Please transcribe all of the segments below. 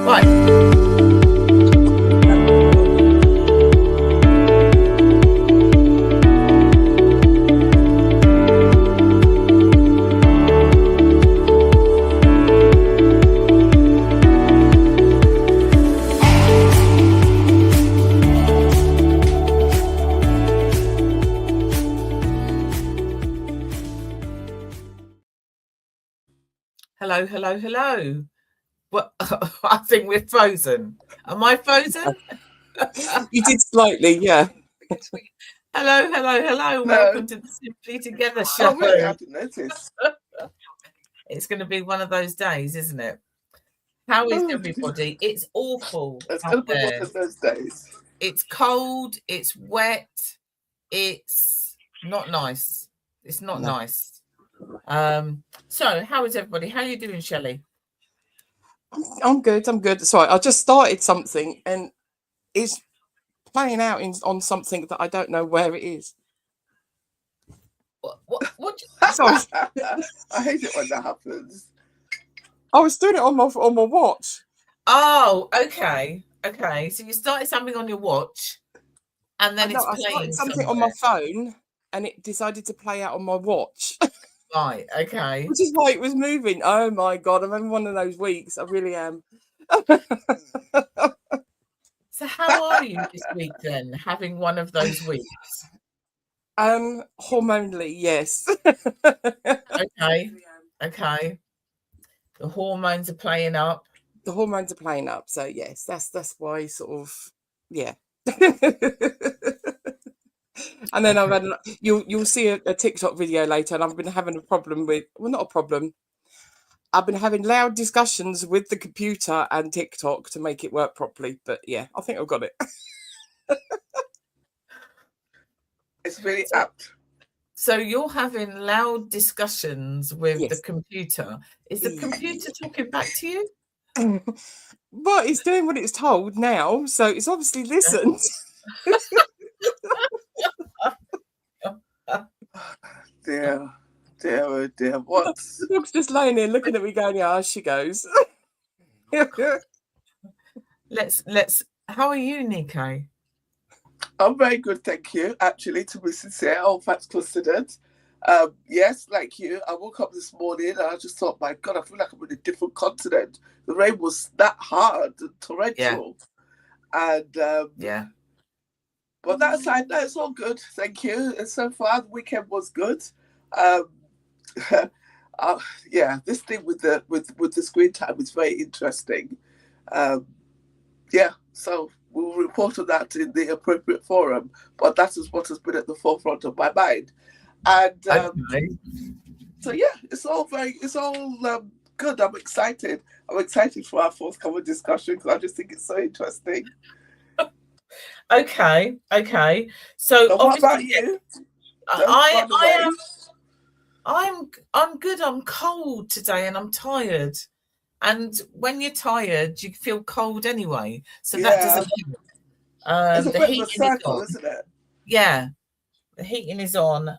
Right. Hello, hello, hello. What? I think we're frozen. Am I frozen? You did slightly, yeah. Hello, hello, hello. Welcome to the Simply Together show. Oh, really? I didn't notice. It's going to be one of those days, isn't it? How is everybody? It's awful. It's going to be one of those days. It's cold. It's wet. It's not nice. It's not nice. So how is everybody? How are you doing, Shelley? I'm good. I'm good. Sorry, I just started something and it's playing out on something that I don't know where it is. What? Sorry. I hate it when that happens. I was doing it on my watch. Oh, okay. So you started something on your watch, and then it's playing something on my phone, and it decided to play out on my watch. Right. Okay. Which is why it was moving. Oh my god! I'm having one of those weeks. I really am. So how are you this week then? Having one of those weeks? Hormonally, yes. Okay. The hormones are playing up. So yes, that's why sort of, yeah. And then I've had you'll see a TikTok video later, and I've been having a problem with, well, not a problem. I've been having loud discussions with the computer and TikTok to make it work properly. But yeah, I think I've got it. It's really apt. So you're having loud discussions with the computer. Is the computer talking back to you? Well, it's doing what it's told now, so it's obviously listened. Dear. What? The dog's just laying there looking at me going, yeah, she goes. Let's how are you, Nico? I'm very good, thank you. Actually, to be sincere, all facts considered. Yes, like you, I woke up this morning and I just thought, my God, I feel like I'm in a different continent. The rain was that hard and torrential. Yeah. And but that aside, no, it's all good, thank you. And so far, the weekend was good. This thing with the screen time is very interesting. So we'll report on that in the appropriate forum. But that is what has been at the forefront of my mind. And so yeah, it's all good. I'm excited. I'm excited for our forthcoming discussion because I just think it's so interesting. Okay. So what about you? I'm good. I'm cold today and I'm tired. And when you're tired, you feel cold anyway. So that doesn't help. It's a bit of a cycle, isn't it? Yeah. The heating is on.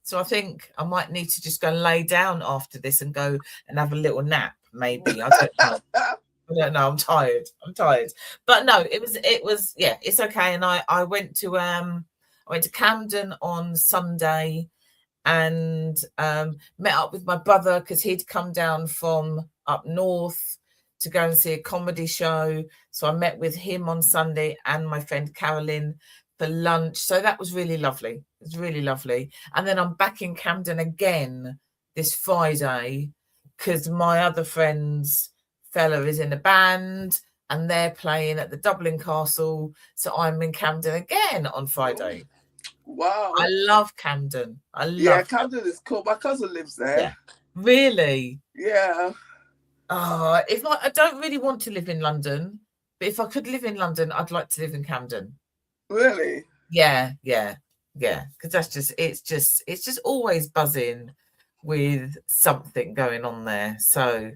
So I think I might need to just go and lay down after this and go and have a little nap, maybe. I don't know. I don't know. I'm tired. But no, it was it's okay. And I went to Camden on Sunday and met up with my brother because he'd come down from up north to go and see a comedy show. So I met with him on Sunday and my friend Carolyn for lunch. So that was really lovely. It was really lovely. And then I'm back in Camden again this Friday because my other friend's fella is in a band and they're playing at the Dublin Castle. So I'm in Camden again on Friday. Wow. I love Camden. Camden is cool. My cousin lives there. Yeah. Really? Yeah. I don't really want to live in London, but if I could live in London, I'd like to live in Camden. Really? Yeah. Because it's just always buzzing with something going on there. So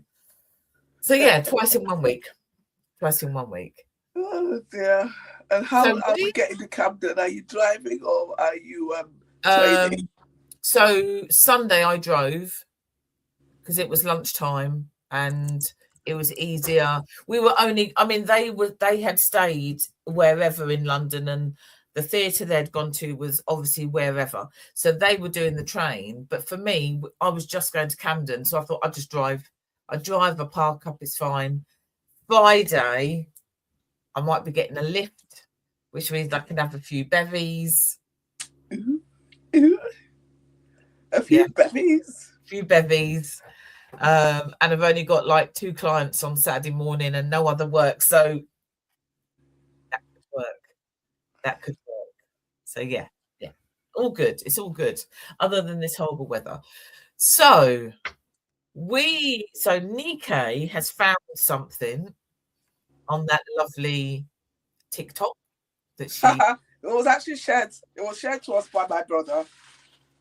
yeah, twice in 1 week. Oh dear. And how are we getting to Camden? Are you driving or are you training? So Sunday I drove because it was lunchtime and It was easier. We were only, I mean, they had stayed wherever in London, and the theatre they'd gone to was obviously wherever. So they were doing the train. But for me, I was just going to Camden. So I thought I'd just drive. I drive, a park up, it's fine. Friday, I might be getting a lift, which means I can have a few bevies. A few bevies. A few bevies. And I've only got like 2 clients on Saturday morning and no other work. So that could work. So yeah. All good. It's all good. Other than this horrible weather. So Nikkei has found something on that lovely TikTok that she It was actually shared. It was shared to us by my brother.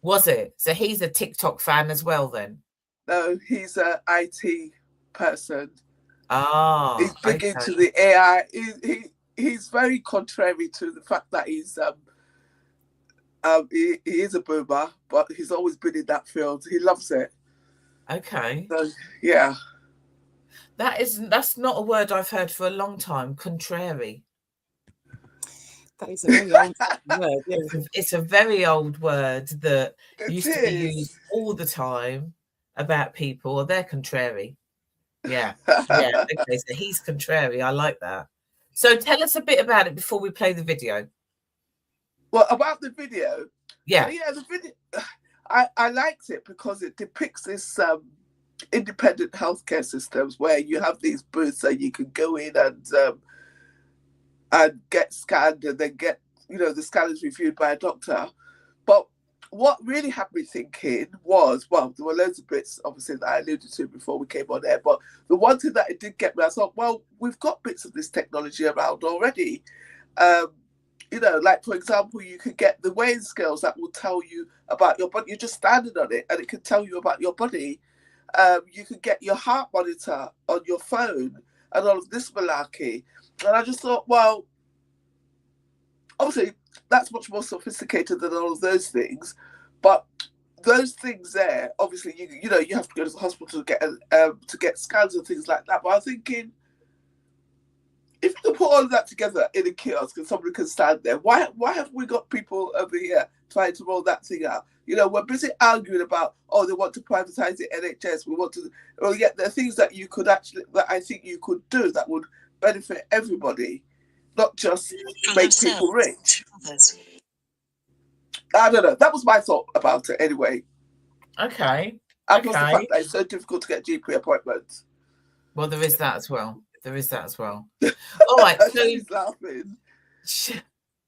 Was it? So he's a TikTok fan as well then? No, he's an IT person. Ah, he's big into the AI. He's very contrary to the fact that he is a boomer, but he's always been in that field. He loves it. Okay. So, yeah. That's not a word I've heard for a long time. Contrary. That is a very old word. Yeah. It's a very old word that used to be used is. all the time about people. They're contrary. Yeah. Yeah. Okay. So he's contrary. I like that. So tell us a bit about it before we play the video. Well, about the video. Yeah. So, yeah, the video. I liked it because it depicts this independent healthcare systems where you have these booths and you can go in and get scanned and then get, the scan is reviewed by a doctor. But what really had me thinking was, well, there were loads of bits, obviously, that I alluded to before we came on air, but the one thing that it did get me, I thought, well, we've got bits of this technology around already. Like, for example, you could get the weighing scales that will tell you about your body. You're just standing on it and it can tell you about your body. You could get your heart monitor on your phone and all of this malarkey. And I just thought, well, obviously, that's much more sophisticated than all of those things. But those things there, obviously, you have to go to the hospital to get scans and things like that. But I'm thinking, if you can put all of that together in a kiosk and somebody can stand there, why have we got people over here trying to roll that thing out? We're busy arguing about, they want to privatize the NHS. Yet there are things that I think you could do that would benefit everybody, not just make people rich. I don't know. That was my thought about it anyway. Okay. And plus the fact that it's so difficult to get GP appointments. Well, there is that as well. All right. So He's laughing.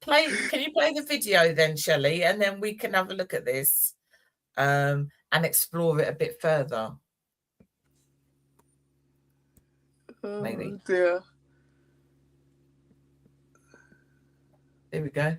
Can you play the video then, Shelley? And then we can have a look at this and explore it a bit further. Maybe. Oh, dear. There we go.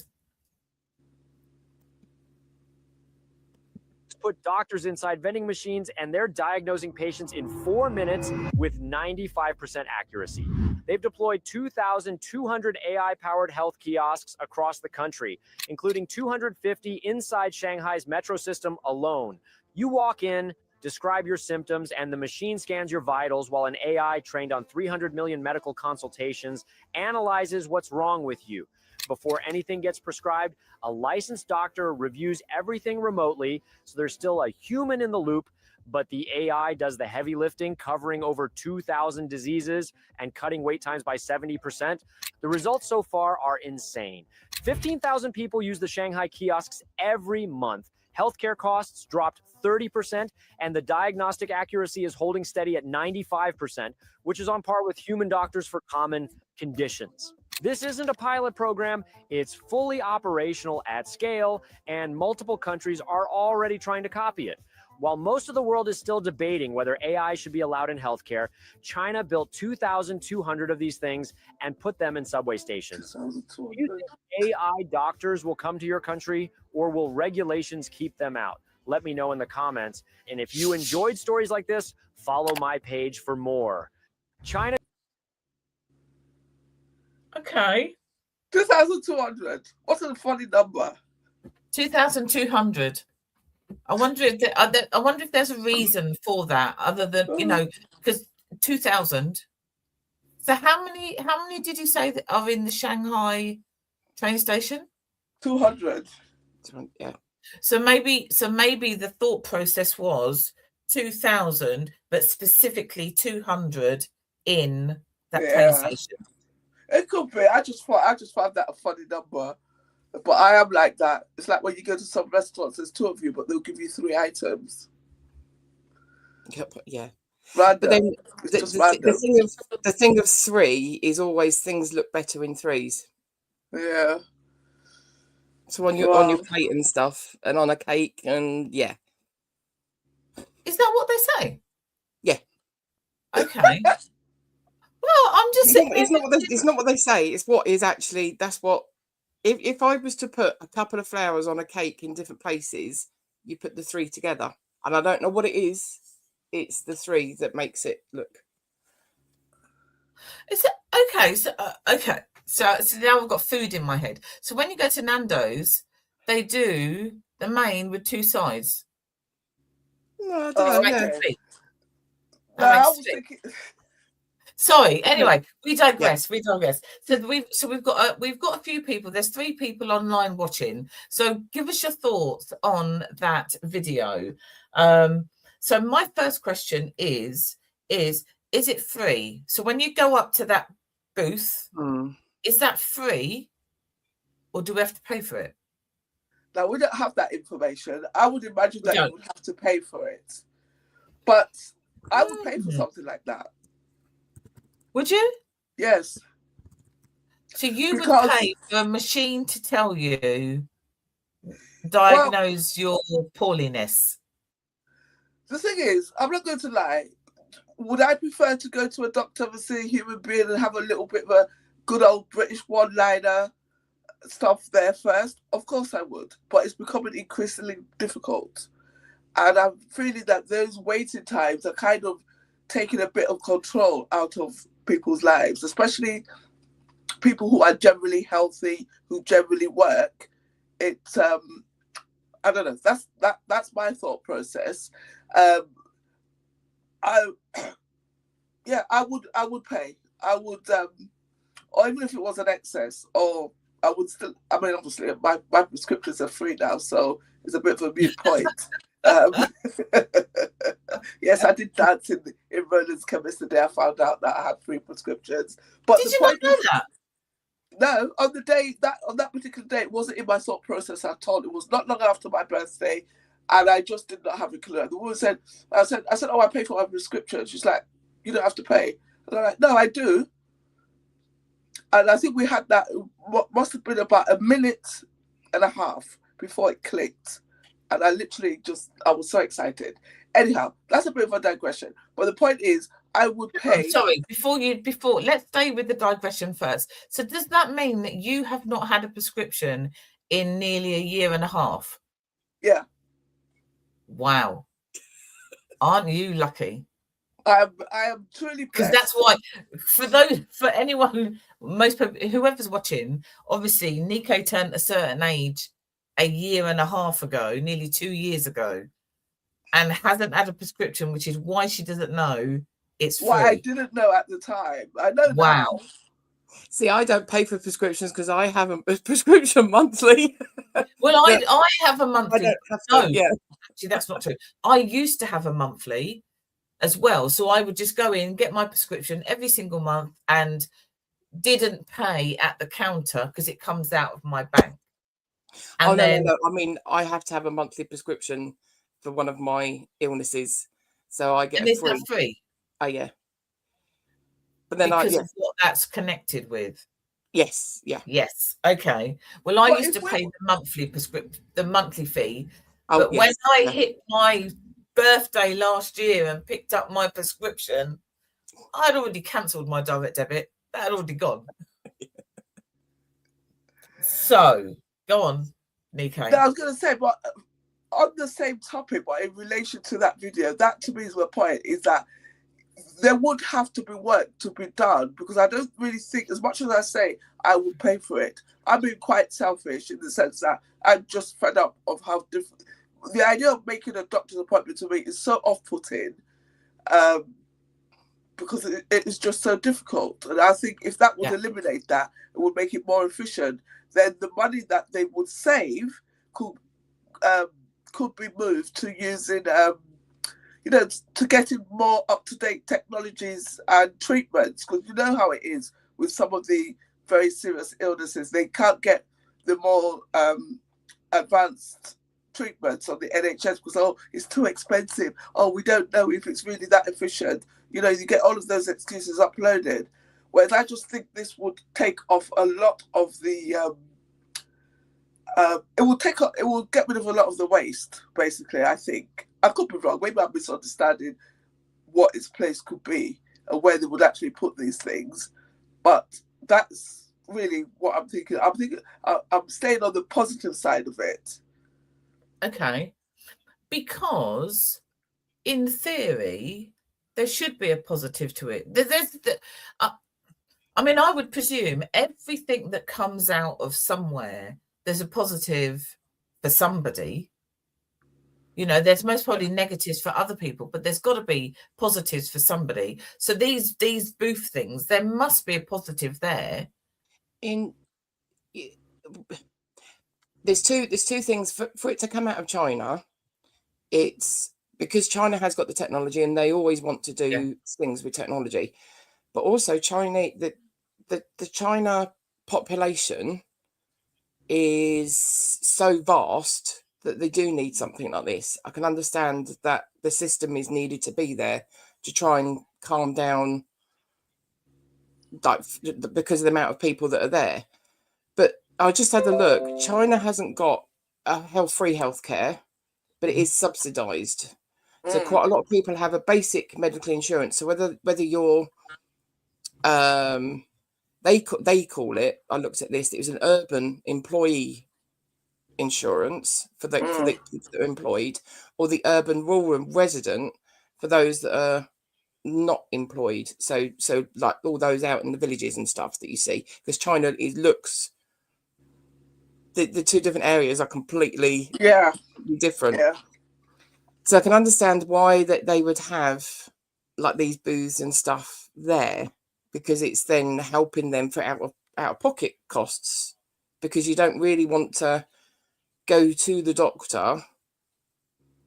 Put doctors inside vending machines and they're diagnosing patients in 4 minutes with 95% accuracy. They've deployed 2,200 AI-powered health kiosks across the country, including 250 inside Shanghai's metro system alone. You walk in, describe your symptoms, and the machine scans your vitals while an AI trained on 300 million medical consultations analyzes what's wrong with you. Before anything gets prescribed, a licensed doctor reviews everything remotely, so there's still a human in the loop, but the AI does the heavy lifting, covering over 2,000 diseases and cutting wait times by 70%. The results so far are insane. 15,000 people use the Shanghai kiosks every month. Healthcare costs dropped 30%, and the diagnostic accuracy is holding steady at 95%, which is on par with human doctors for common conditions. This isn't a pilot program, it's fully operational at scale, and multiple countries are already trying to copy it. While most of the world is still debating whether AI should be allowed in healthcare, China built 2,200 of these things and put them in subway stations. Do you think AI doctors will come to your country, or will regulations keep them out? Let me know in the comments. And if you enjoyed stories like this, follow my page for more. China. Okay. 2,200. What a funny number. 2,200. I wonder if there's a reason for that, other than because 2,000. So how many did you say that are in the Shanghai train station? 200. Yeah. So maybe the thought process was 2,000, but specifically 200 in that train station. It could be. I just found that a funny number. But I am like that. It's like when you go to some restaurants, there's 2 of you, but they'll give you 3 items. Yeah. Random. But then it's just random. the thing of 3 is always things look better in 3s. Yeah. So on your plate and stuff, and on a cake, and yeah. Is that what they say? Yeah. Okay. Well, I'm just saying. It's not what they say. It's what is actually. That's what. If I was to put a couple of flowers on a cake in different places, you put the 3 together, and I don't know what it is. It's the 3 that makes it look. Is it okay? So okay. So now I've got food in my head. So when you go to Nando's, they do the main with 2 sides. No, I don't know. Okay. That makes sense. Sorry. Anyway, we digress. Yeah. We digress. So we've got a few people. There's 3 people online watching. So give us your thoughts on that video. So my first question is it free? So when you go up to that booth, is that free, or do we have to pay for it? Now, we don't have that information. I would imagine that you would have to pay for it, but I would pay for something like that. Would you? Yes. So you would pay for a machine to tell you, diagnose your poorliness? The thing is, I'm not going to lie. Would I prefer to go to a doctor and see a human being and have a little bit of a good old British one-liner stuff there first? Of course I would, but it's becoming increasingly difficult. And I'm feeling that those waiting times are kind of taking a bit of control out of people's lives, especially people who are generally healthy, who generally work. It's I don't know. That's my thought process. I would pay. I would, or even if it was an excess, or I would still. I mean, obviously, my prescriptions are free now, so it's a bit of a moot point. Yes, I did dance in Roland's chemist the day I found out that I had 3 prescriptions. But did you not know that? No, on that particular day, it wasn't in my thought process at all. It was not long after my birthday, and I just did not have a clue. The woman said, I said, "Oh, I pay for my prescription." She's like, "You don't have to pay." And I'm like, "No, I do." And I think we had that. Must have been about a minute and a half before it clicked, and I was so excited. Anyhow, that's a bit of a digression. But the point is, I would pay. Sorry, before let's stay with the digression first. So does that mean that you have not had a prescription in nearly a year and a half? Yeah. Wow. Aren't you lucky? I am truly blessed. Because that's why for anyone, most people, whoever's watching, obviously Nico turned a certain age a year and a half ago, nearly 2 years ago, and hasn't had a prescription, which is why she doesn't know it's free. Well, I didn't know at the time. I know now. See, I don't pay for prescriptions because I have a prescription monthly. Well, I have a monthly. Yeah. Actually, that's not true. I used to have a monthly as well. So I would just go in, get my prescription every single month, and didn't pay at the counter because it comes out of my bank. And no. I mean, I have to have a monthly prescription for one of my illnesses. So I get and is that free? Oh, yeah. But then because of what that's connected with. Yes, yeah. Yes. Okay. Well, I used to pay the monthly fee. But when I hit my birthday last year and picked up my prescription, I'd already cancelled my direct debit. That had already gone. So, go on, Nico. No, I was going to say, but on the same topic, but in relation to that video, that to me is my point, is that there would have to be work to be done, because I don't really think, as much as I say I would pay for it, I'm being quite selfish in the sense that I'm just fed up of how different. The idea of making a doctor's appointment to me is so off-putting, because it is just so difficult. And I think if that would Yeah. eliminate that, it would make it more efficient. Then the money that they would save could be moved to using, to getting more up-to-date technologies and treatments. Because you know how it is with some of the very serious illnesses. They can't get the more advanced treatments on the NHS because, it's too expensive. We don't know if it's really that efficient. You get all of those excuses uploaded. Whereas I just think this would take off a lot of the... it will get rid of a lot of the waste, basically, I think. I could be wrong. Maybe I'm misunderstanding what its place could be and where they would actually put these things. But that's really what I'm thinking. I'm staying on the positive side of it. Okay. Because in theory, there should be a positive to it. I would presume everything that comes out of somewhere, there's a positive for somebody. There's most probably negatives for other people, but there's got to be positives for somebody. So these booth things, there must be a positive there. There's two things for it to come out of China. It's because China has got the technology and they always want to do things with technology, but also China, the China population is so vast that they do need something like this. I can understand that the system is needed to be there to try and calm down, like, because of the amount of people that are there. But I just had a look. China hasn't got free healthcare, but it is subsidized. So quite a lot of people have a basic medical insurance. So whether you're they call it, I looked at this, it was an urban employee insurance for the people that are employed, or the urban rural resident for those that are not employed. So like all those out in the villages and stuff that you see, because China looks, the two different areas are completely different. Yeah. So I can understand why that they would have like these booths and stuff there, because it's then helping them for out of pocket costs, because you don't really want to go to the doctor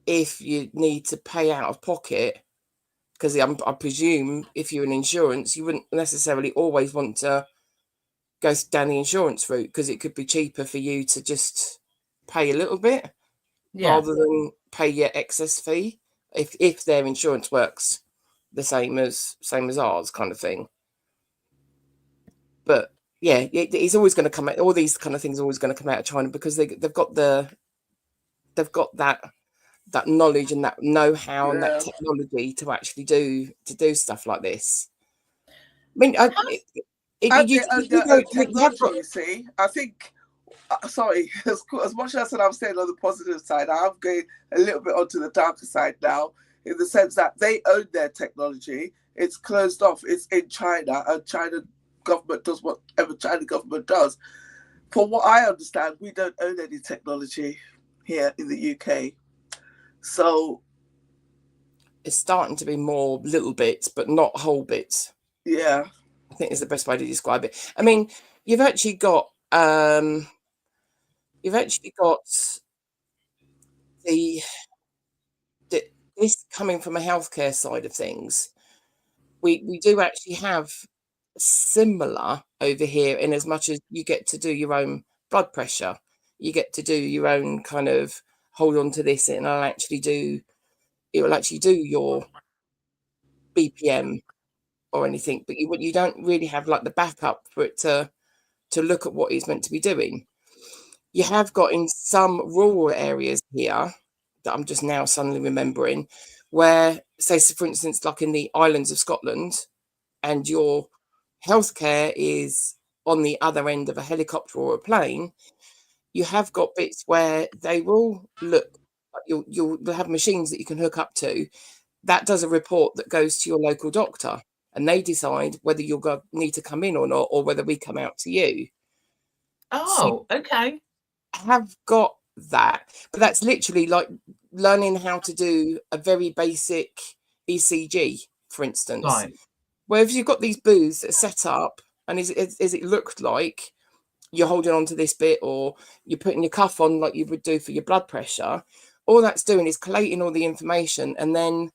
if you need to pay out of pocket, because I presume if you're in insurance, you wouldn't necessarily always want to go down the insurance route, because it could be cheaper for you to just pay a little bit rather than pay your excess fee if their insurance works the same as ours, kind of thing. But yeah, it's always going to come out. All these kind of things are always going to come out of China, because they've got that knowledge and that know-how and that technology to actually do stuff like this. I mean, technology, you see, I think. Sorry, as much as I said I'm staying on the positive side, I'm going a little bit onto the darker side now, in the sense that they own their technology. It's closed off. It's in China, and China government does whatever China government does. From what I understand, we don't own any technology here in the UK. So it's starting to be more little bits, but not whole bits. Yeah. I think is the best way to describe it. I mean, you've actually got this coming from a healthcare side of things. We do actually have similar over here, in as much as you get to do your own blood pressure, you get to do your own kind of hold on to this, and it will actually do your BPM or anything, but you don't really have like the backup for it to look at what it's meant to be doing. You have got in some rural areas here that I'm just now suddenly remembering, where, say, for instance, like in the islands of Scotland, and your healthcare is on the other end of a helicopter or a plane, you have got bits where they will look, you'll have machines that you can hook up to, that does a report that goes to your local doctor, and they decide whether you'll need to come in or not, or whether we come out to you. Oh, so, okay. Have got that, but that's literally like learning how to do a very basic ECG, for instance. Right. Whereas you've got these booths that are set up, and is it looked like you're holding on to this bit, or you're putting your cuff on like you would do for your blood pressure, all that's doing is collating all the information and then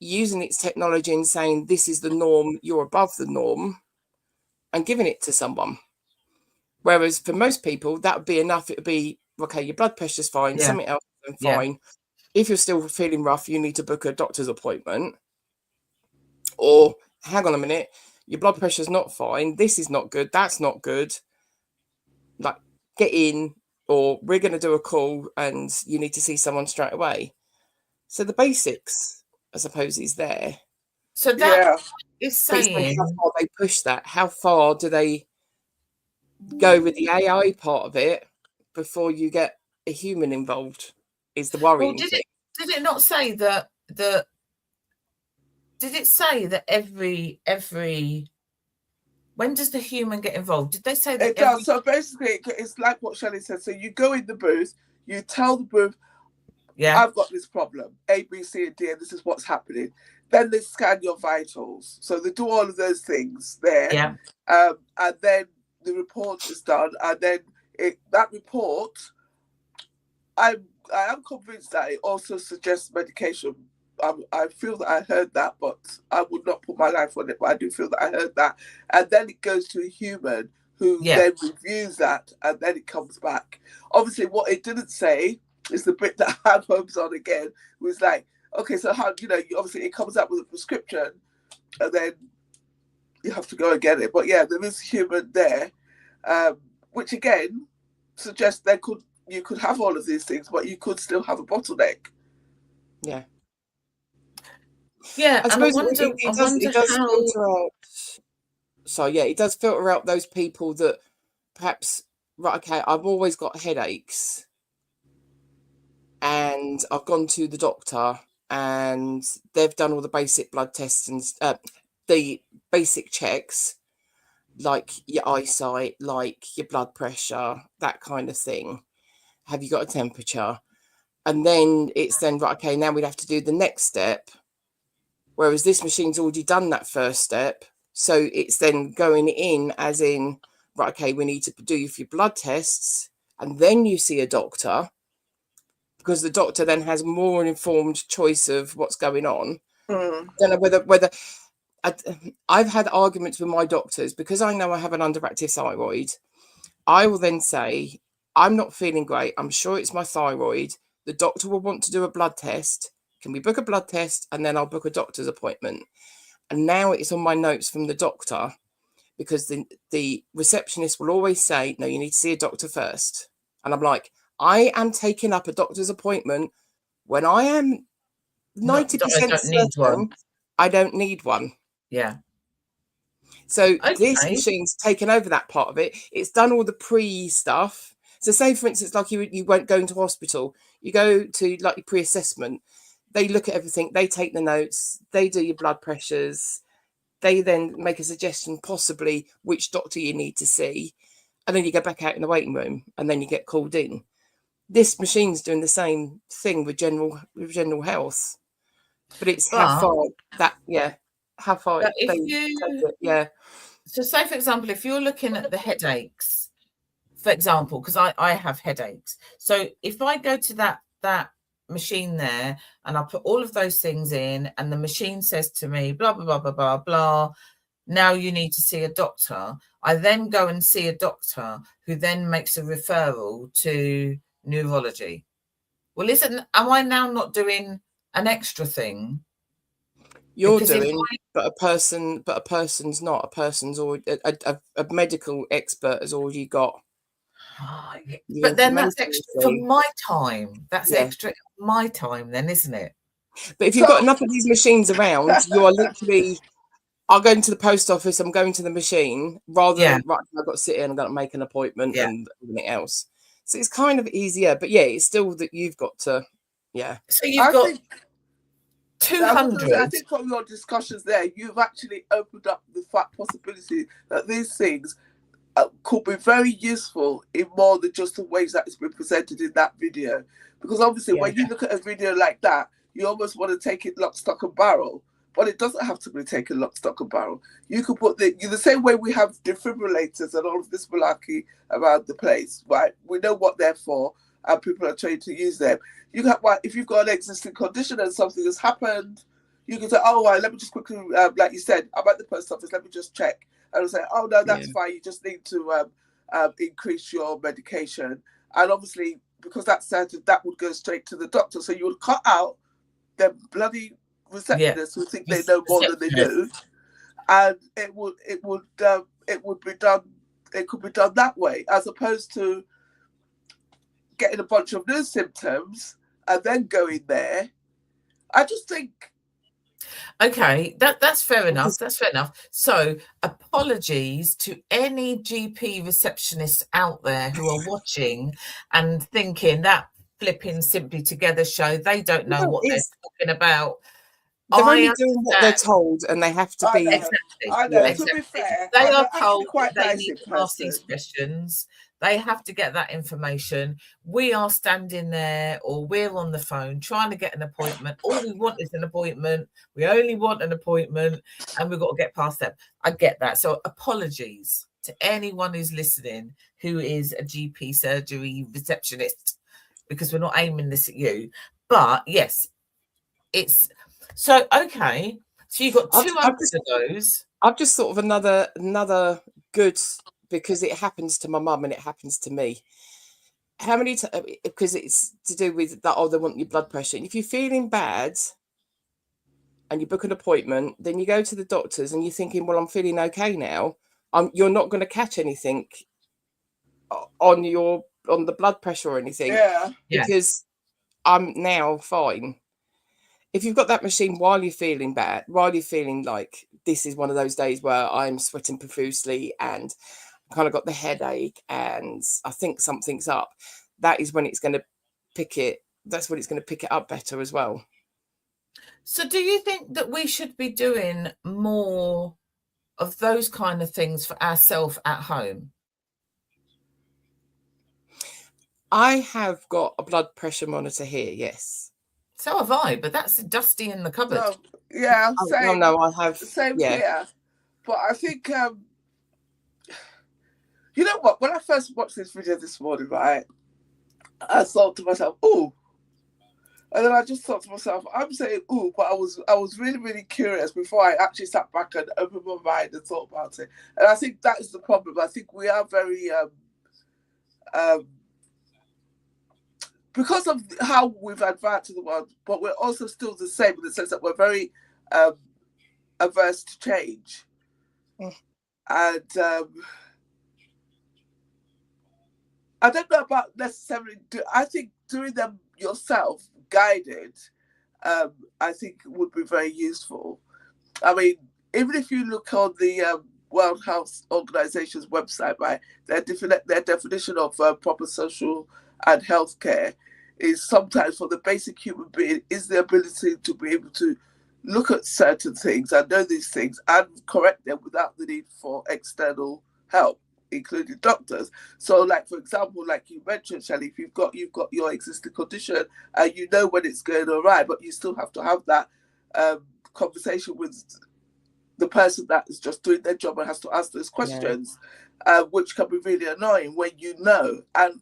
using its technology and saying, this is the norm, you're above the norm, and giving it to someone. Whereas for most people, that would be enough. It would be, okay, your blood pressure's fine, Yeah. something else is fine. If you're still feeling rough, you need to book a doctor's appointment. Or, hang on a minute, your blood pressure's not fine, this is not good, that's not good. Like, get in, or we're going to do a call and you need to see someone straight away. So the basics, I suppose, is there. So that is But it's saying, how far they push that. How far do they go with the AI part of it before you get a human involved? Is the worrying thing. Did it not say that did it say that every when does the human get involved? Did they say that it does? So basically, it's like what Shelley said. So you go in the booth, you tell the booth, I've got this problem, A, B, C, and D, and this is what's happening. Then they scan your vitals. So they do all of those things there. Yeah. And then the report is done. And then that report, I am convinced that it also suggests medication. I feel that I heard that, but I would not put my life on it. But I do feel that I heard that. And then it goes to a human who then reviews that, and then it comes back. Obviously, what it didn't say is the bit that I had hopes on again, was like, okay, so how, obviously it comes up with a prescription and then you have to go and get it. But yeah, there is a human there, which again suggests you could have all of these things, but you could still have a bottleneck. Yeah. Yeah, I suppose it does filter out. So yeah, it does filter out those people that perhaps, right, okay, I've always got headaches and I've gone to the doctor and they've done all the basic blood tests and the basic checks, like your eyesight, like your blood pressure, that kind of thing. Have you got a temperature? And then it's right, okay, now we'd have to do the next step. Whereas this machine's already done that first step. So it's then going in as in, right, okay, we need to do your blood tests and then you see a doctor, because the doctor then has more informed choice of what's going on. I don't know whether I've had arguments with my doctors because I know I have an underactive thyroid. I will then say, I'm not feeling great. I'm sure it's my thyroid. The doctor will want to do a blood test. Can we book a blood test? And then I'll book a doctor's appointment. And now it's on my notes from the doctor, because the receptionist will always say, no, you need to see a doctor first. And I'm like, I am taking up a doctor's appointment when I am 90% certain I don't need one. Yeah. So this machine's taken over that part of it. It's done all the pre-stuff. So say, for instance, like you won't go into hospital. You go to like your pre-assessment. They look at everything. They take the notes. They do your blood pressures. They then make a suggestion, possibly which doctor you need to see. And then you go back out in the waiting room and then you get called in. This machine's doing the same thing with general health. But it's how far they take it. Yeah. So say, for example, if you're looking at the headaches, for example, because I have headaches. So if I go to that machine there and I put all of those things in and the machine says to me, blah, blah, blah, blah, blah, blah, now you need to see a doctor. I then go and see a doctor who then makes a referral to neurology. Well, am I now not doing an extra thing? You're doing, but a person's not. A person's already a medical expert has already got. But then that's extra for my time. That's extra my time, then, isn't it? But if you've got enough of these machines around, you are literally, I'll go into the post office, I'm going to the machine, rather than, right, I've got to sit in, I've got to make an appointment and everything else. So it's kind of easier, but yeah, it's still that you've got to, So you've got 200. I think from your discussions there, you've actually opened up the possibility that these things could be very useful in more than just the ways that it's been presented in that video. Because obviously when you look at a video like that, you almost want to take it lock, stock and barrel. but it doesn't have to be taken lock, stock, and barrel. You could put the same way we have defibrillators and all of this malarkey around the place, right? We know what they're for, and people are trained to use them. You have, if you've got an existing condition and something has happened, you can say, oh, right, let me just quickly, like you said, I'm at the post office, let me just check. And it'll say, oh, no, that's fine. You just need to increase your medication. And obviously, because that's certain, that would go straight to the doctor. So you would cut out them bloody receptionists who think they know more than they do. And it could be done that way, as opposed to getting a bunch of new symptoms and then going there. I just think. Okay, that's fair enough. That's fair enough. So apologies to any GP receptionists out there who are watching and thinking that flipping Simply Together show, they don't know what they're talking about. They're only doing what they're told, and they have to be. Exactly. I know. To be fair, they are told quite they nice need to ask these questions. They have to get that information. We are standing there, or we're on the phone trying to get an appointment. All we want is an appointment. We only want an appointment, and we've got to get past them. I get that. So apologies to anyone who's listening who is a GP surgery receptionist, because we're not aiming this at you. But yes, it's so okay. So you've got 200 of those. I've just thought of another good, because it happens to my mum and it happens to me. How many times? Because it's to do with that. Oh, they want your blood pressure. And if you're feeling bad and you book an appointment, then you go to the doctors and you're thinking, well, I'm feeling okay now. You're not going to catch anything on the blood pressure or anything, because I'm now fine. If you've got that machine while you're feeling bad, while you're feeling like this is one of those days where I'm sweating profusely and kind of got the headache and I think something's up, that is when it's going to pick it. That's when it's going to pick it up better as well. So do you think that we should be doing more of those kind of things for ourselves at home? I have got a blood pressure monitor here, yes. So have I, but that's dusty in the cupboard. Same. No, I have. Same here. But I think, you know what? When I first watched this video this morning, right, I thought to myself, ooh. And then I just thought to myself, I'm saying ooh, but I was really, really curious before I actually sat back and opened my mind and thought about it. And I think that is the problem. I think we are very, because of how we've advanced in the world, but we're also still the same in the sense that we're very averse to change. And I don't know about necessarily, I think doing them yourself, guided, I think would be very useful. I mean, even if you look on the World Health Organization's website, right, their definition of proper social and healthcare is sometimes for the basic human being is the ability to be able to look at certain things and know these things and correct them without the need for external help, including doctors. So, like for example, like you mentioned, Shelley, if you've got your existing condition and you know when it's going all right, but you still have to have that conversation with the person that is just doing their job and has to ask those questions, which can be really annoying when you know, and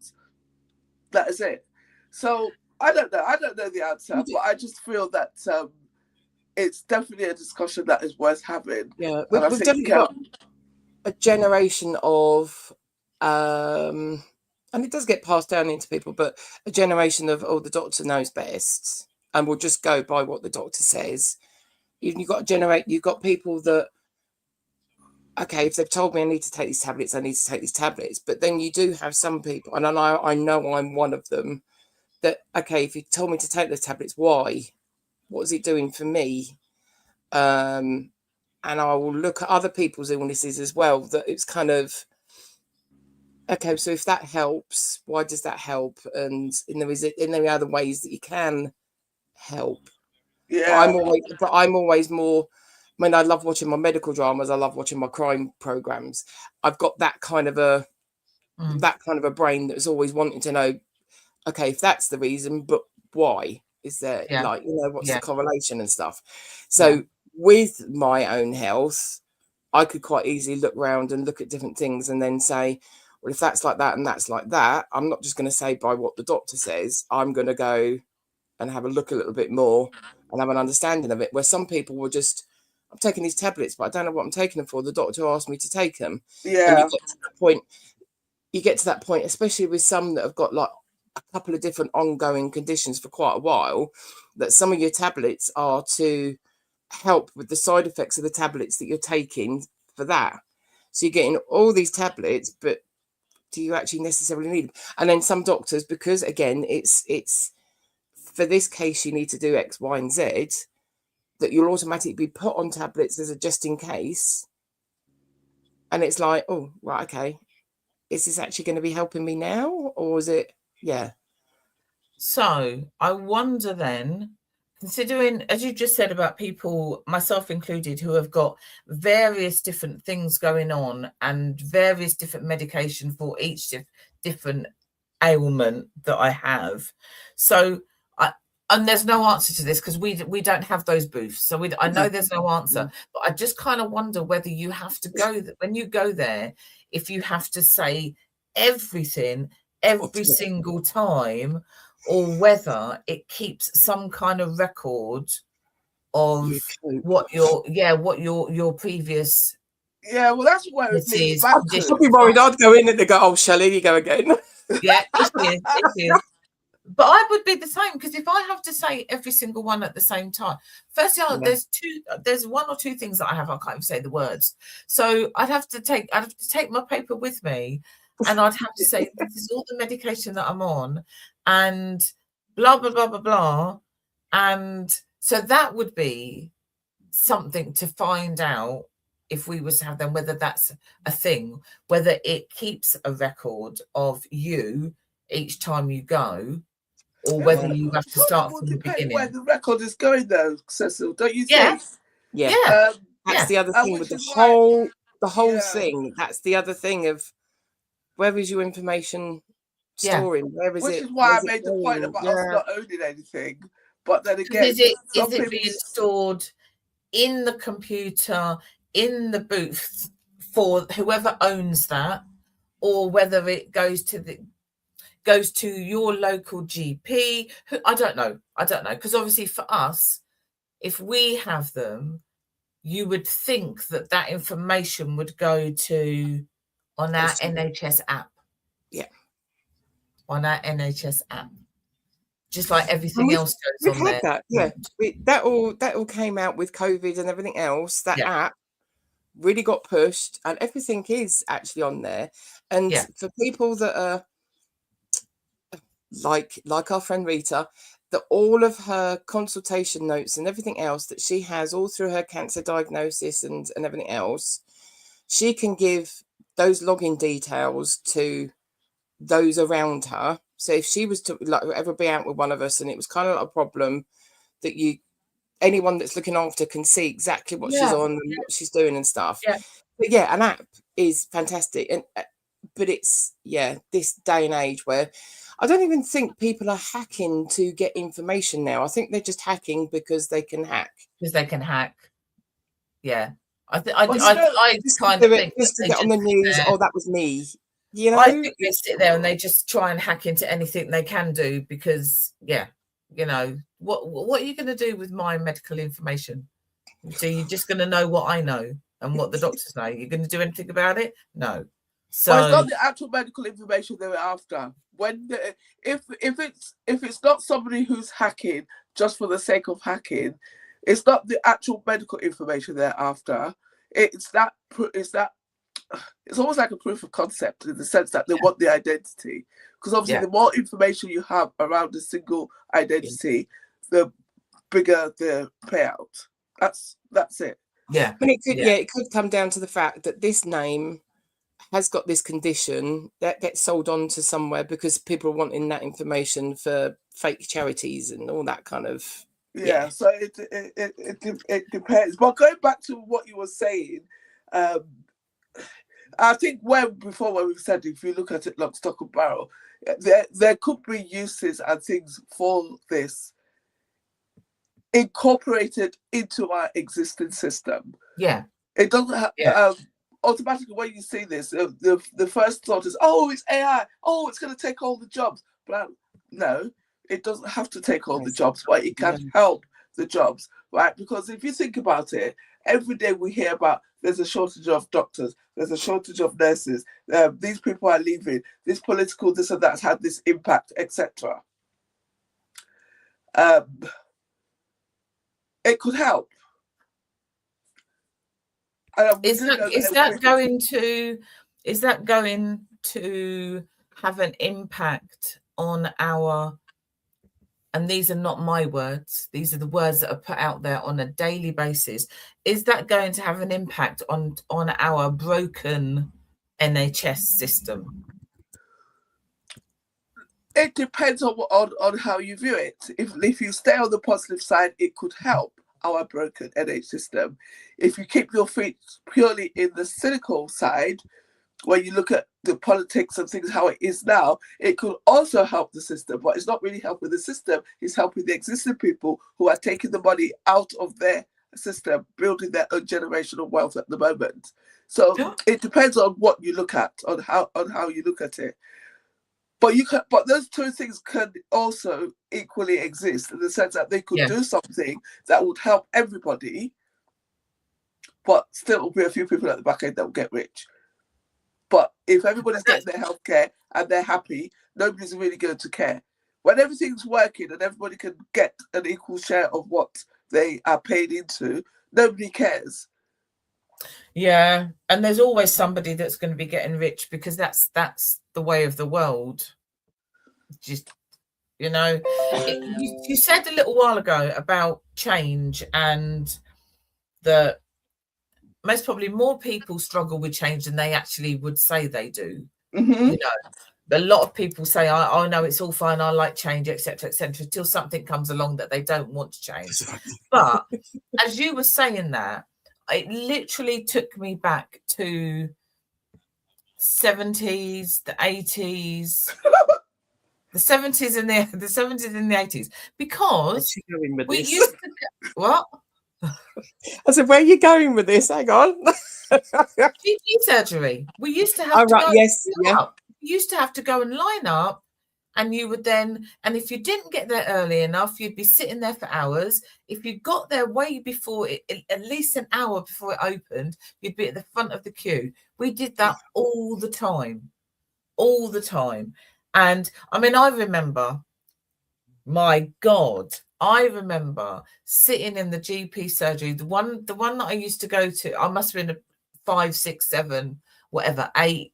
that is it. So I don't know the answer, but I just feel that it's definitely a discussion that is worth having. Yeah, we've definitely got a generation of, and it does get passed down into people, but a generation of, oh, the doctor knows best, and we'll just go by what the doctor says. You've got people that, okay, if they've told me I need to take these tablets, I need to take these tablets. But then you do have some people, and I know I'm one of them, that, okay, if you told me to take the tablets, why? What is it doing for me? And I will look at other people's illnesses as well, that it's kind of, okay, so if that helps, why does that help? And there are other ways that you can help. Yeah. But I'm always more, I mean, I love watching my medical dramas. I love watching my crime programs. I've got that kind of a brain that's always wanting to know, okay, if that's the reason, but why is there, what's the correlation and stuff? So with my own health, I could quite easily look around and look at different things and then say, well, if that's like that and that's like that, I'm not just going to say by what the doctor says. I'm going to go and have a look a little bit more and have an understanding of it. Where some people will just, I'm taking these tablets, but I don't know what I'm taking them for. The doctor asked me to take them. And Yeah. you get to that point, especially with some that have got like a couple of different ongoing conditions for quite a while, that some of your tablets are to help with the side effects of the tablets that you're taking for that. So you're getting all these tablets, but do you actually necessarily need them? And then some doctors, because again, it's for this case, you need to do X, Y, and Z, that you'll automatically be put on tablets as a just in case. And it's like, oh, right, okay. Is this actually going to be helping me now? Or is it, yeah. So I wonder then, considering, as you just said about people, myself included, who have got various different things going on and various different medication for each different ailment that I have. So and there's no answer to this because we don't have those booths. So I know there's no answer, but I just kind of wonder whether you have to go, when you go there, if you have to say everything every single time, or whether it keeps some kind of record of what your previous. Yeah, well, that's where it leads back to. I'd be worried. I'd go in and they go, "Oh, Shelley, you go again." Yeah, it is. But I would be the same, because if I have to say every single one at the same time, firstly, there's one or two things that I have, I can't even say the words. So I'd have to take my paper with me, and I'd have to say, this is all the medication that I'm on, and blah, blah, blah, blah, blah. And so that would be something to find out if we was to have them, whether that's a thing, whether it keeps a record of you each time you go, or whether you have to start from the beginning. Where the record is going, though, Cecil, don't you think? Yeah. That's the other thing with the whole thing. That's the other thing of, where is your information storing? Where is it? Which is why I made the point about us not owning anything. But then again, is it being stored in the computer, in the booth for whoever owns that, or whether it goes to your local GP? I don't know, because obviously for us, if we have them, you would think that information would go to on our NHS app. On our NHS app, just like everything else goes on there. That all came out with COVID and everything else. That app really got pushed, and everything is actually on there. And for people that are like our friend Rita, that all of her consultation notes and everything else that she has all through her cancer diagnosis and everything else, she can give those login details to those around her. So if she was to ever be out with one of us and it was kind of like a problem, that anyone that's looking after can see exactly what she's on and what she's doing and stuff. But an app is fantastic. And but it's this day and age where I don't even think people are hacking to get information now. I think they're just hacking because they can hack. Yeah. I kind of think just to get on the news. Oh, that was me. You know, I think they sit there and they just try and hack into anything they can do, because what are you going to do with my medical information? So you're just going to know what I know and what the doctors know. You're going to do anything about it? No. So it's not the actual medical information they're after. If it's not somebody who's hacking just for the sake of hacking, it's not the actual medical information they're after. It's almost like a proof of concept, in the sense that they want the identity. Because obviously the more information you have around a single identity, the bigger the payout. That's it. Yeah. But it could come down to the fact that this name has got this condition that gets sold on to somewhere because people are wanting that information for fake charities and all that kind of. So it depends. But going back to what you were saying, I think before when we said, if you look at it lock, stock and barrel, there could be uses and things for this incorporated into our existing system. Yeah. It doesn't have automatically when you see this, the first thought is, oh, it's AI. Oh, it's going to take all the jobs. But no, it doesn't have to take all the jobs, but it can help the jobs, right? Because if you think about it, every day we hear about there's a shortage of doctors, there's a shortage of nurses, these people are leaving, this political, this and that's had this impact, etc. It could help. Is that going to have an impact on our, and these are not my words, these are the words that are put out there on a daily basis, is that going to have an impact on our broken NHS system? It depends on how you view it. If you stay on the positive side, it could help our broken NHS system. If you keep your feet purely in the cynical side, when you look at the politics and things how it is now, it could also help the system, but it's not really helping the system, it's helping the existing people who are taking the money out of their system, building their own generational wealth at the moment. So it depends on what you look at, on how you look at it. But those two things can also equally exist in the sense that they could do something that would help everybody, but still will be a few people at the back end that will get rich. But if everybody's getting their healthcare and they're happy, nobody's really going to care. When everything's working and everybody can get an equal share of what they are paid into, nobody cares. Yeah, and there's always somebody that's going to be getting rich because that's the way of the world. Just, you know, you said a little while ago about change and that most probably more people struggle with change than they actually would say they do. Mm-hmm. You know, a lot of people say, I know it's all fine, I like change, etc., till something comes along that they don't want to change. But as you were saying that, it literally took me back to 70s, the 80s, the 70s and the 70s and the 80s, because we used to what? I said, where are you going with this? Hang on. GP surgery. We used to have We used to have to go and line up, and you would then, and if you didn't get there early enough, you'd be sitting there for hours. If you got there way before it, at least an hour before it opened, you'd be at the front of the queue. We did that all the time. And I mean, I remember, my God, I remember sitting in the GP surgery, the one that I used to go to, I must have been a 5, 6, 7, whatever, 8.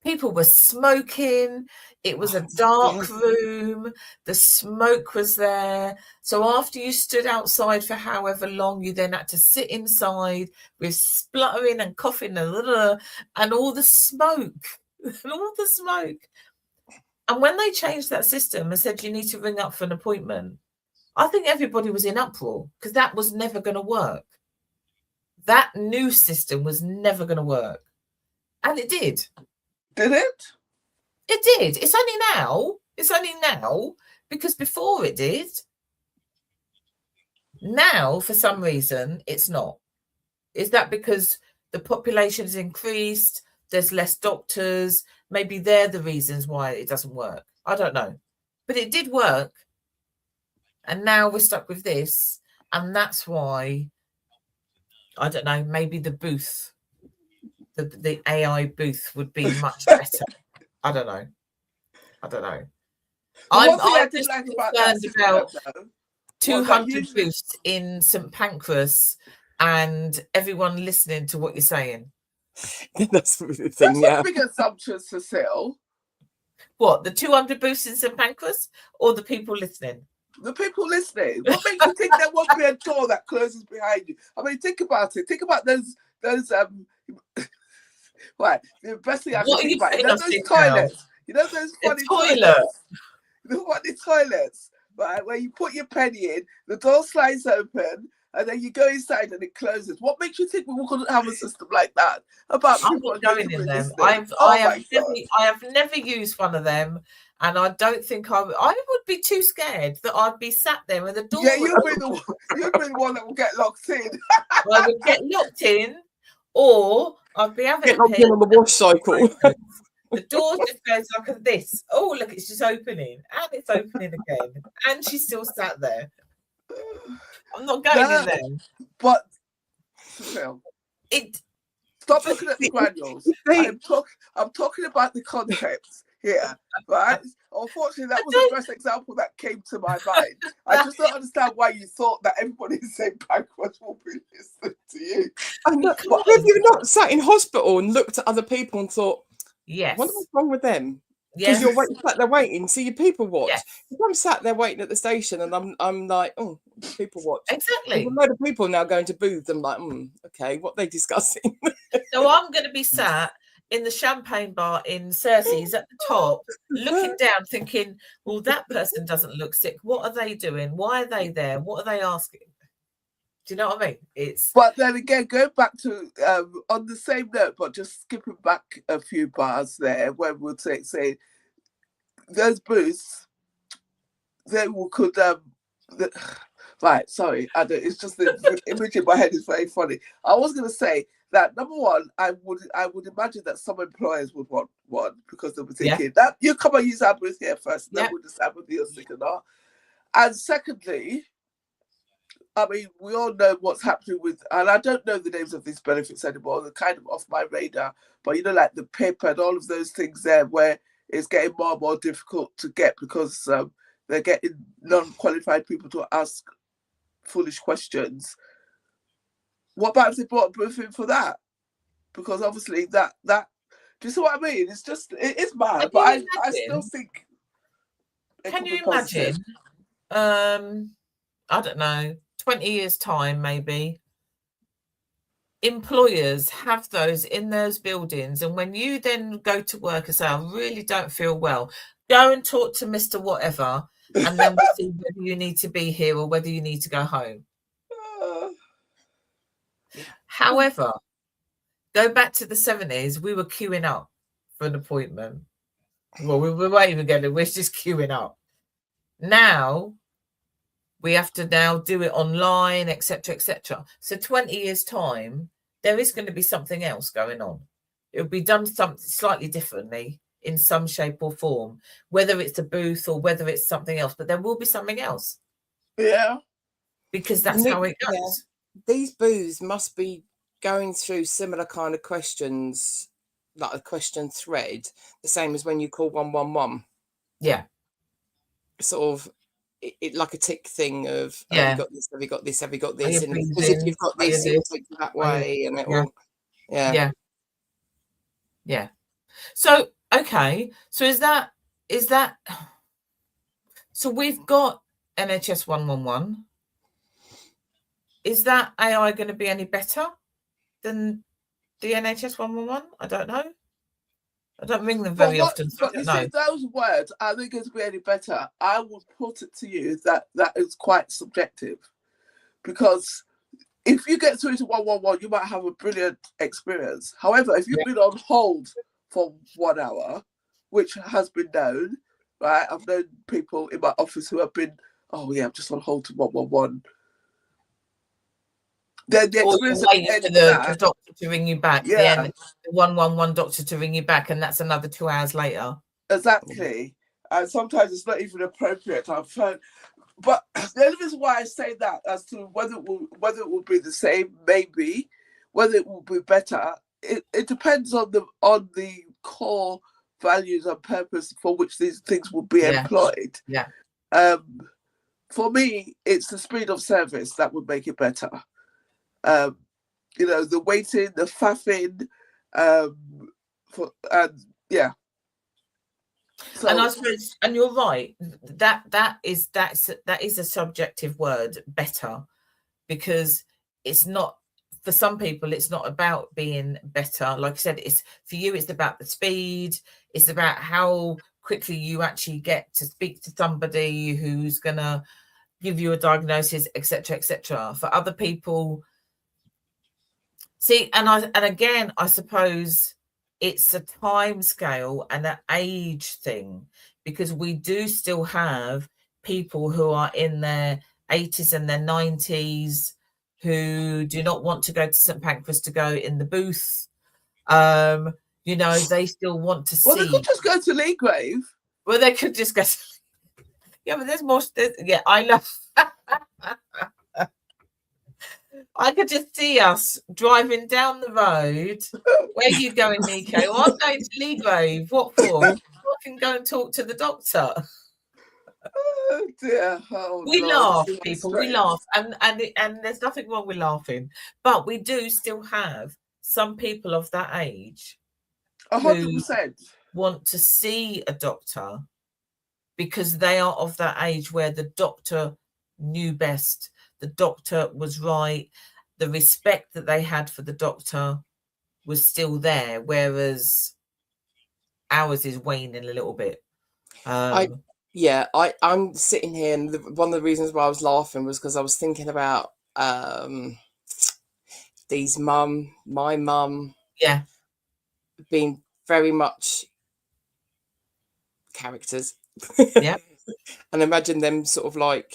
People were smoking. It was a dark room. The smoke was there. So after you stood outside for however long, you then had to sit inside with spluttering and coughing and all the smoke. And when they changed that system and said you need to ring up for an appointment, I think everybody was in uproar because that was never going to work. That new system was never going to work. And it did. Did it? It did. It's only now because before it did. Now, for some reason, it's not. Is that because the population has increased? There's less doctors. Maybe they're the reasons why it doesn't work. I don't know. But it did work. And now we're stuck with this. And that's why, I don't know, maybe the booth, the AI booth would be much better. I don't know. I'm just concerned about 200 booths in St Pancras and everyone listening to what you're saying. That's the thing, yeah. Big assumptions to sell. What, the 200 booths in St Pancras or the people listening? The people listening. What makes you think there won't be a door that closes behind you? I mean, think about it. Think about those right. The best thing I can think about, those toilets. You know those funny toilets? The funny toilets, right? Where you put your penny in, the door slides open, and then you go inside and it closes. What makes you think we couldn't have a system like that? I'm not going in them. I have never used one of them, And I don't think I would be too scared that I'd be sat there and the door. Yeah, you'll be the one that will get locked in. I would get locked in, or I'd be having Get a locked pee. in on the wash cycle. The door just goes like this. Oh, look, it's just opening. And it's opening again. And she's still sat there. I'm not going in there. But, Phil, stop looking at the granules. I'm talking about the concepts here, right? Unfortunately, that was the first example that came to my mind. I just don't understand why you thought that everybody in St. Pancras will be listening to you. Have you not sat in hospital and looked at other people and thought, yes, I wonder what's wrong with them? Yes. Because you're sat there waiting, so you people watch. Yes. If I'm sat there waiting at the station and I'm like, oh, people watch. Exactly. There's a load of people now going to booths. I'm like, okay, what are they discussing? So I'm going to be sat in the champagne bar in Cersei's at the top, looking down, thinking, well, that person doesn't look sick. What are they doing? Why are they there? What are they asking? Do you know what I mean? But then again, going back to on the same note, but just skipping back a few bars there, where we'll say those booths, they could right. Sorry, I don't. It's just the image in my head is very funny. I was going to say that number one, I would imagine that some employers would want one because they were thinking that you come and use our booth here first, and then we'll decide whether you're sick or not. And secondly, I mean, we all know what's happening with, and I don't know the names of these benefits anymore. They're kind of off my radar. But, you know, like the PIP and all of those things there where it's getting more and more difficult to get because they're getting non-qualified people to ask foolish questions. What about if they brought a booth in for that? Because obviously that do you see what I mean? It's just, it is mad, but I still think. Can you imagine? I don't know. 20 years time, maybe, employers have those in those buildings, and when you then go to work and say, I really don't feel well, go and talk to Mr. Whatever, and then we'll see whether you need to be here or whether you need to go home. However, go back to the 70s, we were queuing up for an appointment. Well, we weren't even getting it, we're just queuing up. Now we have to now do it online, etc., etc. So 20 years' time, there is going to be something else going on. It will be done something slightly differently in some shape or form, whether it's a booth or whether it's something else. But there will be something else. Yeah. Because that's how it goes. Yeah. These booths must be going through similar kind of questions, like a question thread, the same as when you call 111. Yeah. Sort of. It like a tick thing of have you got this, have you got this, have you got this, and because if you've got this, it will take you that way, and it will So okay, so is that so we've got NHS 111. Is that AI going to be any better than the NHS 111? I don't know. I don't ring them very often. So but you see, those words, are they going to be any better? I would put it to you that is quite subjective. Because if you get through to 111, you might have a brilliant experience. However, if you've been on hold for 1 hour, which has been known, right? I've known people in my office who have been, I'm just on hold to 111. Then the experience waiting for the doctor to ring you back. Yeah, the 111 doctor to ring you back, and that's another 2 hours later. Exactly, and sometimes it's not even appropriate. I've heard, but the only reason why I say that as to whether it will be the same, maybe, whether it will be better, it depends on the core values and purpose for which these things will be employed. Yeah. For me, it's the speed of service that would make it better. The waiting, the faffing, So, and I suppose, and you're right. That is a subjective word, better, because it's not, for some people, it's not about being better. Like I said, it's for you, it's about the speed. It's about how quickly you actually get to speak to somebody who's gonna give you a diagnosis, etc., etc. For other people. See, and again, I suppose it's a time scale and an age thing, because we do still have people who are in their 80s and their 90s who do not want to go to St Pancras to go in the booth. You know, they still want to Well, they see. could just go to Leegrave. Well, they could just go. Yeah, but there's more. Yeah, I love. I could just see us driving down the road. Where are you going, Nico? Well, I'm going to Leegrave. What for? I can go and talk to the doctor. Oh dear. Oh, We Lord, laugh, this is people. strange. We laugh, and there's nothing wrong with laughing. But we do still have some people of that age 100%. want to see a doctor because they are of that age where the doctor knew best. The doctor was right. The respect that they had for the doctor was still there, whereas ours is waning a little bit. I'm sitting here, and one of the reasons why I was laughing was because I was thinking about my mum, Yeah, being very much characters. Yeah. And imagine them sort of like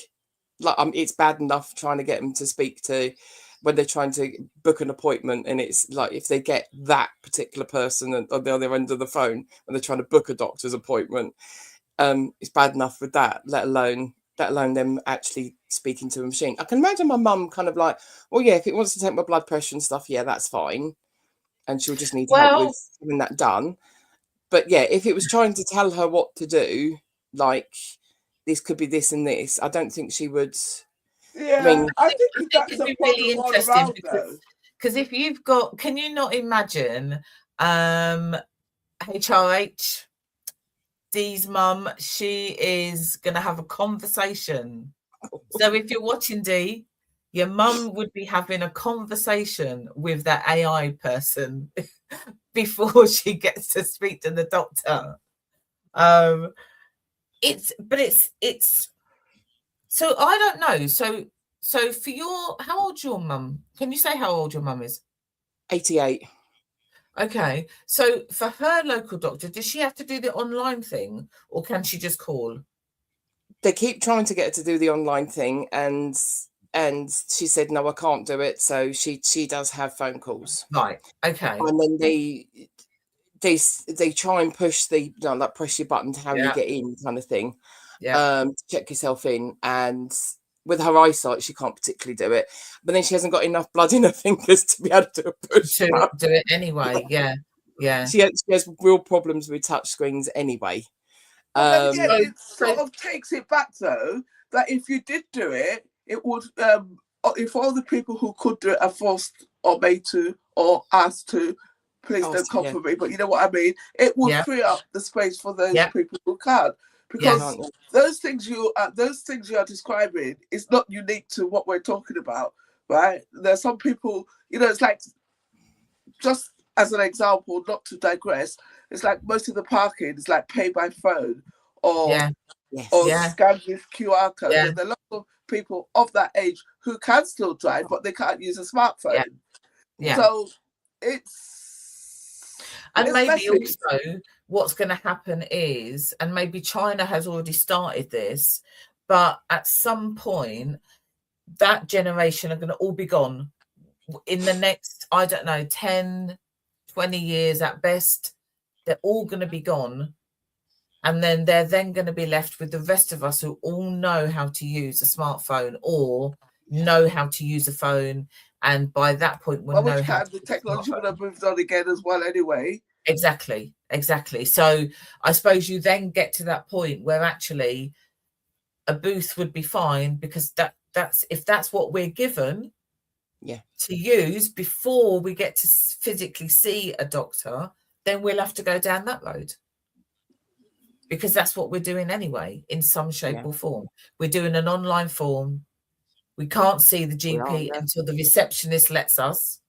it's bad enough trying to get them to speak to when they're trying to book an appointment, and it's like if they get that particular person on the other end of the phone when they're trying to book a doctor's appointment, it's bad enough with that, let alone them actually speaking to a machine. I can imagine my mum kind of like, well, yeah, if it wants to take my blood pressure and stuff, yeah, that's fine, and she'll just need help with having that done. But yeah, if it was trying to tell her what to do, like this could be this and this, I don't think she would. Yeah, I mean, I think that's it'd a be problem really all interesting around, though. because if you've got, can you not imagine HRH, Dee's mum, she is going to have a conversation. So if you're watching Dee, your mum would be having a conversation with that AI person before she gets to speak to the doctor. It's so I don't know. So for how old's your mum? Can you say how old your mum is? 88. Okay. So for her local doctor, does she have to do the online thing or can she just call? They keep trying to get her to do the online thing, and she said, no, I can't do it. So she does have phone calls. Right. Okay. And then they try and push like press your button to how you get in kind of thing. Yeah. Check yourself in, and with her eyesight she can't particularly do it, but then she hasn't got enough blood in her fingers to be able to push to do it anyway. Yeah. She has real problems with touch screens anyway. But then again, it sort of takes it back though, that if you did do it, it would if all the people who could do it are forced or made to or asked to, please don't come for me, but you know what I mean, it would free up the space for those people who can't. Because those things you are describing is not unique to what we're talking about, right? There's some people, you know, it's like, just as an example, not to digress, it's like most of the parking is like pay by phone or scan this QR code. And there are lots of people of that age who can still drive, but they can't use a smartphone. So it's maybe messy. Also what's going to happen is, and maybe China has already started this, but at some point that generation are going to all be gone in the next, I don't know, 10, 20 years at best. They're all going to be gone. And then they're then going to be left with the rest of us who all know how to use a smartphone or know how to use a phone. And by that point, we'll know how the technology would have moved on again as well anyway. Exactly. So I suppose you then get to that point where actually a booth would be fine, because that's if that's what we're given to use before we get to physically see a doctor, then we'll have to go down that road, because that's what we're doing anyway in some shape or form. We're doing an online form. We can't see the GP until the receptionist lets us.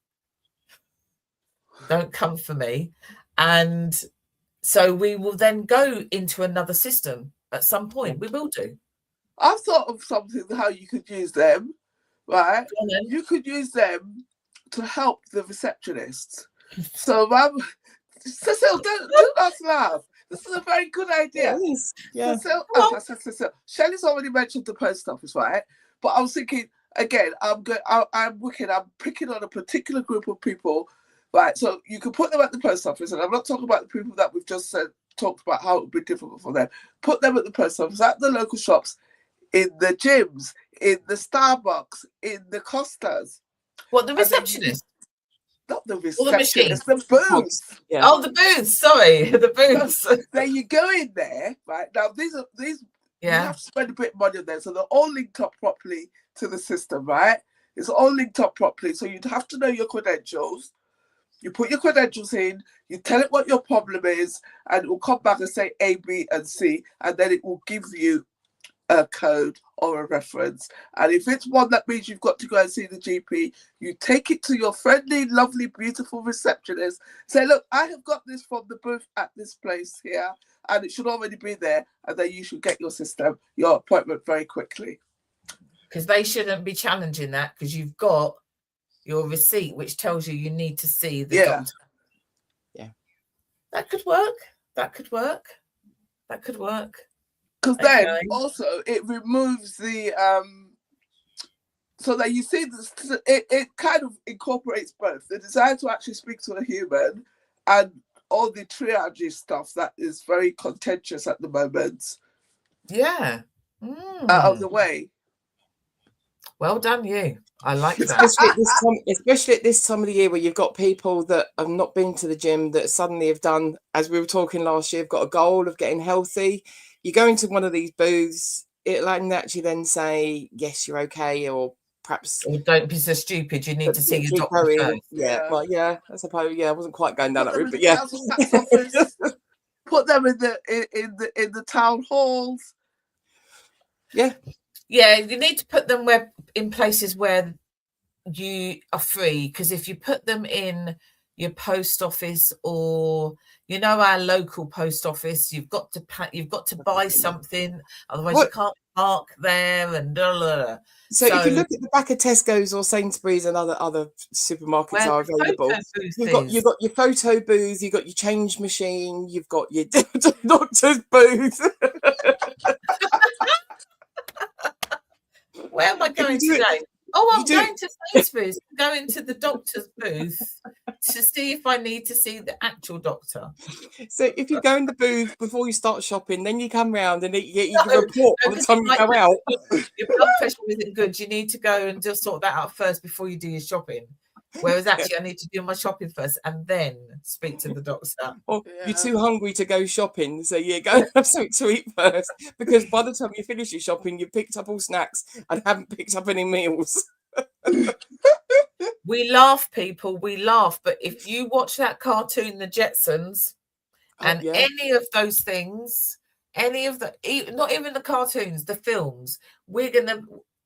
Don't come for me. And so we will then go into another system at some point. We will do. I've thought of something how you could use them, right? You could use them to help the receptionists. So Cecile, do not laugh. This is a very good idea. It is. Yeah. Cecile, I said Cecile. Shelley's already mentioned the post office, right? But I was thinking again. I'm picking on a particular group of people, right? So you can put them at the post office, and I'm not talking about the people that we've just talked about how it would be difficult for them. Put them at the post office, at the local shops, in the gyms, in the Starbucks, in the Costas. What, the receptionist? Not the Or the machine? receptionist, the booths. Yeah. Oh, the booths. Sorry, the booths. Then you go in there, right? Now these you have to spend a bit of money on them, so they're all linked up properly to the system, right? It's all linked up properly, so you'd have to know your credentials. You put your credentials in, you tell it what your problem is, and it will come back and say A, B, and C, and then it will give you a code or a reference. And if it's one that means you've got to go and see the GP, you take it to your friendly, lovely, beautiful receptionist. Say, look, I have got this from the booth at this place here, and it should already be there. And then you should get your appointment very quickly. Because they shouldn't be challenging that, because you've got your receipt, which tells you need to see the doctor. Yeah. That could work. That could work. That could work. Because then also it removes the so that you see this, it kind of incorporates both the desire to actually speak to a human and all the triage stuff that is very contentious at the moment. Yeah. Out of the way. Well done, you. I like that. Especially at this time of the year where you've got people that have not been to the gym that suddenly have done, as we were talking last year, have got a goal of getting healthy. You go into one of these booths, it'll actually then say, yes, you're okay, or perhaps... Or don't be so stupid, you need to see your doctor first. Yeah, well, yeah, I suppose, yeah, I wasn't quite going down that route, but yeah. Put them in the town halls. Yeah. Yeah, you need to put them in places where you are free, because if you put them in your post office or our local post office, you've got to buy something, otherwise you can't park there and blah, blah, blah. So if you look at the back of Tesco's or Sainsbury's and other supermarkets are available, you've got your photo booth, you've got your change machine, you've got your doctor's booth. Where am I going today? Oh, I'm going to Sainsbury's, going to the doctor's booth to see if I need to see the actual doctor. So if you go in the booth before you start shopping, then you come round and you give a report by the time you go out. Your blood pressure isn't good. You need to go and just sort that out first before you do your shopping. Whereas actually I need to do my shopping first and then speak to the doctor. Or you're too hungry to go shopping, so you go and have something to eat first, because by the time you finish your shopping, you've picked up all snacks and haven't picked up any meals. We laugh, people, we laugh. But if you watch that cartoon, The Jetsons, and any of those things, not even the cartoons, the films,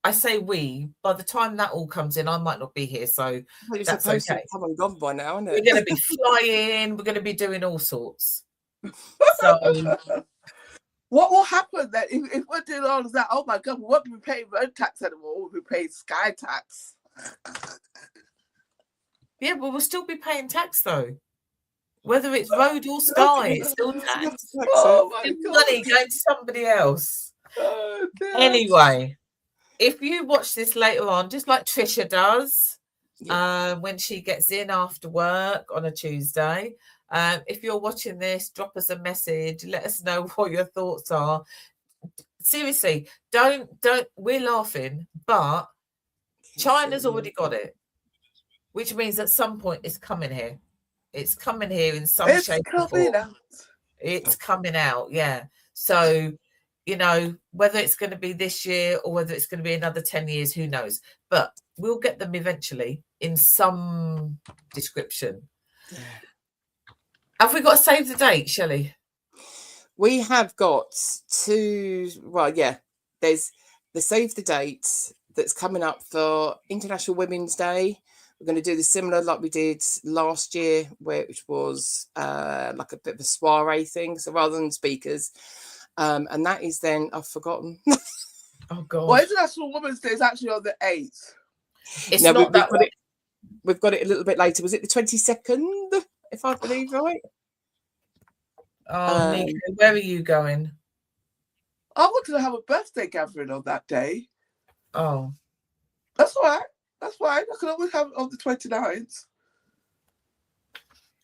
I say we, by the time that all comes in, I might not be here, so that's okay. To come and gone by now, isn't it? We're going to be flying, we're going to be doing all sorts. So what will happen then if we're doing all of that? Oh my God, we won't be paying road tax anymore, we'll be paying sky tax. Yeah, but we'll still be paying tax though. Whether it's road or sky, it's still tax. Oh my God. Money going to somebody else. Oh, anyway. If you watch this later on, just like Trisha does, when she gets in after work on a Tuesday, if you're watching this, drop us a message. Let us know what your thoughts are. Seriously, don't. We're laughing, but China's already got it, which means at some point it's coming here. It's coming here in some shape or form. It's coming out, yeah. So, whether it's going to be this year or whether it's going to be another 10 years, who knows? But we'll get them eventually in some description. Yeah. Have we got to save the date, Shelley? We have got to, there's the save the date that's coming up for International Women's Day. We're going to do the similar like we did last year, which was like a bit of a soiree thing. So rather than speakers, and that is then, I've forgotten. Oh God! Well, International Women's Day is actually on the 8th. It's not that way. We've got it a little bit later. Was it the 22nd? If I believe right. Oh, Nico, where are you going? I wanted to have a birthday gathering on that day. Oh, that's all right. That's fine. I can always have it on the 29th.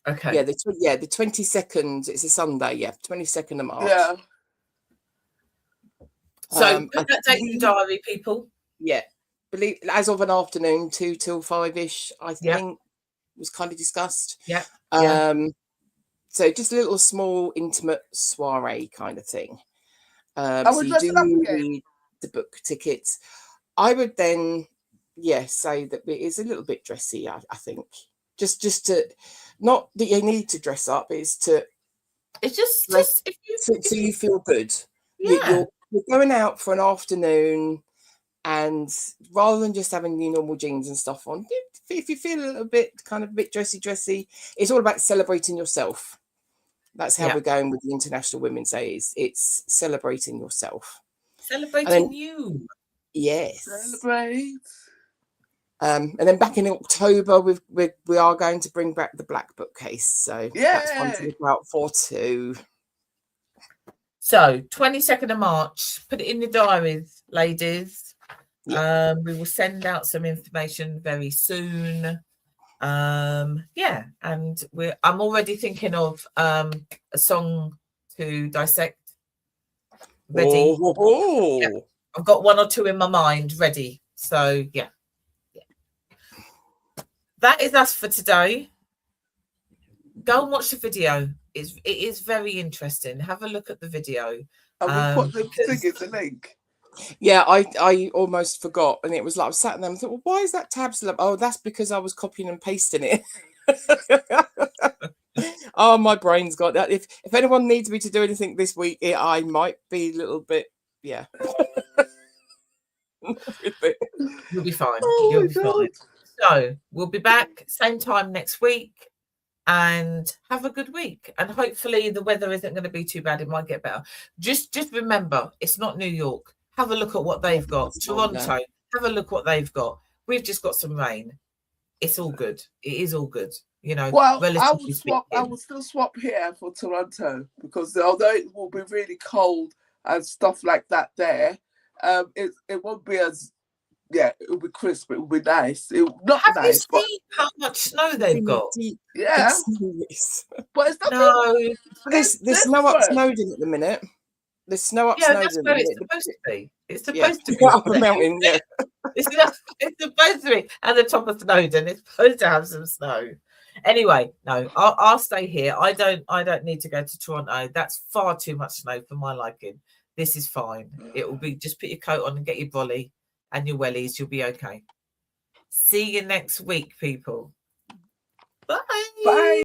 okay. Yeah, the 22nd. It's a Sunday. Yeah, 22nd of March. Yeah. So put that date in your diary, people. Yeah, believe as of an afternoon, 2 till 5ish. I think was kind of discussed. Yeah. So just a little small intimate soiree kind of thing. So you do need the book tickets. I would then, say that it is a little bit dressy. I think just to, not that you need to dress up. It's just if you feel good. Yeah. You're going out for an afternoon, and rather than just having your normal jeans and stuff on, if you feel a little bit dressy, it's all about celebrating yourself. That's how we're going with the International Women's Day. It's celebrating yourself. Celebrating you. Yes. Celebrate. And then back in October, we are going to bring back the Black Bookcase. So that's one to look out for too. So 22nd of March, put it in your diaries, ladies. Yeah. We will send out some information very soon. And I'm already thinking of a song to dissect. Ready. Yeah. I've got one or two in my mind ready. So yeah. That is us for today. Go and watch the video. It is very interesting. Have a look at the video. And we put the link. Yeah, I almost forgot, and it was like I was sat there and I thought, well, why is that tab still up? Oh, that's because I was copying and pasting it. Oh, my brain's got that. If anyone needs me to do anything this week, I might be a little bit, You'll be fine. You'll be fine. So we'll be back same time next week, and have a good week. And hopefully the weather isn't going to be too bad. It might get better. Just remember, it's not New York. Have a look at what they've got. Toronto, have a look what they've got. We've just got some rain. It's all good. It is all good. Well, I will still swap here for Toronto, because although it will be really cold and stuff like that there, it won't be as it will be crisp. It will be nice. Have you seen how much snow they've got? Yeah, but it's not. No, there's snow up Snowdon at the minute. There's snow up Snowdon. That's where it's supposed to be. It's supposed to be up the mountain. Yeah, it's supposed to be at the top of Snowdon. It's supposed to have some snow. Anyway, no, I'll stay here. I don't need to go to Toronto. That's far too much snow for my liking. This is fine. It will be, just put your coat on and get your brolly and your wellies. You'll be okay. See you next week, people. Bye. Bye.